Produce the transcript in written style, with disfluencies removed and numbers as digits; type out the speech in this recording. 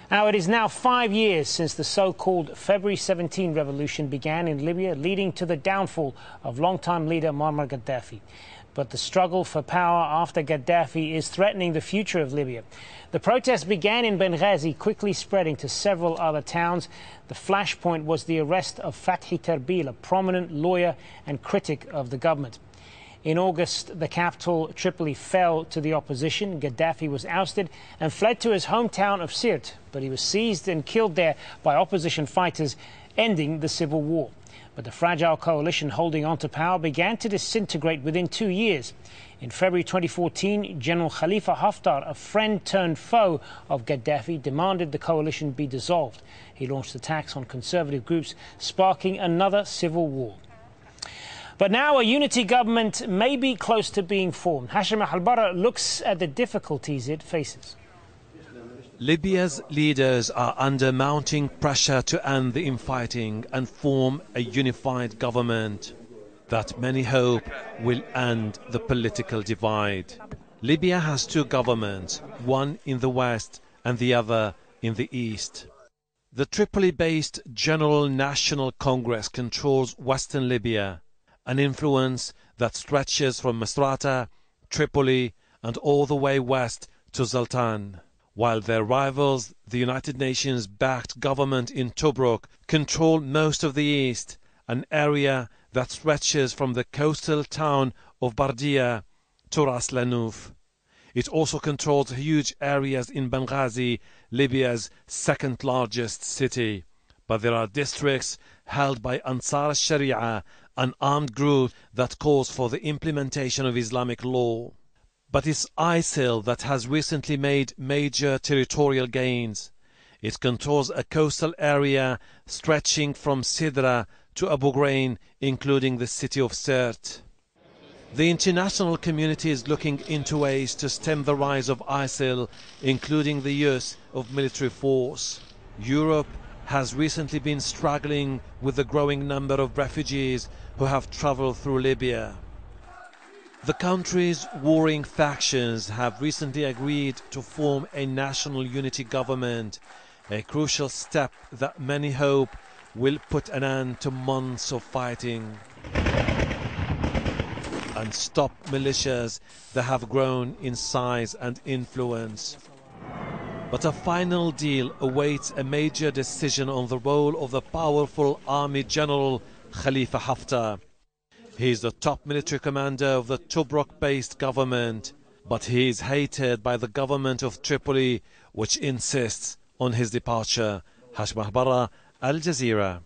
Now, it is now 5 years since the so-called February 17 revolution began in Libya, leading to the downfall of longtime leader Muammar Gaddafi. But the struggle for power after Gaddafi is threatening the future of Libya. The protests began in Benghazi, quickly spreading to several other towns. The flashpoint was the arrest of Fathi Terbil, a prominent lawyer and critic of the government. In August, the capital, Tripoli, fell to the opposition. Gaddafi was ousted and fled to his hometown of Sirte, but he was seized and killed there by opposition fighters, ending the civil war. But the fragile coalition holding on to power began to disintegrate within 2 years. In February 2014, General Khalifa Haftar, a friend turned foe of Gaddafi, demanded the coalition be dissolved. He launched attacks on conservative groups, sparking another civil war. But now a unity government may be close to being formed. Hashim Al-Barra looks at the difficulties it faces. Libya's leaders are under mounting pressure to end the infighting and form a unified government that many hope will end the political divide. Libya has two governments, one in the west and the other in the east. The Tripoli-based General National Congress controls western Libya, an influence that stretches from Misrata, Tripoli and all the way west to Zaltan, while their rivals, the United Nations-backed government in Tobruk, control most of the east, an area that stretches from the coastal town of Bardia to Ras Lanuf. It also controls huge areas in Benghazi, Libya's second-largest city. But there are districts held by Ansar al-Sharia, an armed group that calls for the implementation of Islamic law. But it's ISIL that has recently made major territorial gains. It controls a coastal area stretching from Sidra to Abu Ghraib, including the city of Sirte. The international community is looking into ways to stem the rise of ISIL, including the use of military force. Europe has recently been struggling with the growing number of refugees who have traveled through Libya. The country's warring factions have recently agreed to form a national unity government, a crucial step that many hope will put an end to months of fighting and stop militias that have grown in size and influence. But a final deal awaits a major decision on the role of the powerful army general Khalifa Haftar. He is the top military commander of the Tobruk-based government, but he is hated by the government of Tripoli, which insists on his departure. Hashim Al-Barra, Al Jazeera.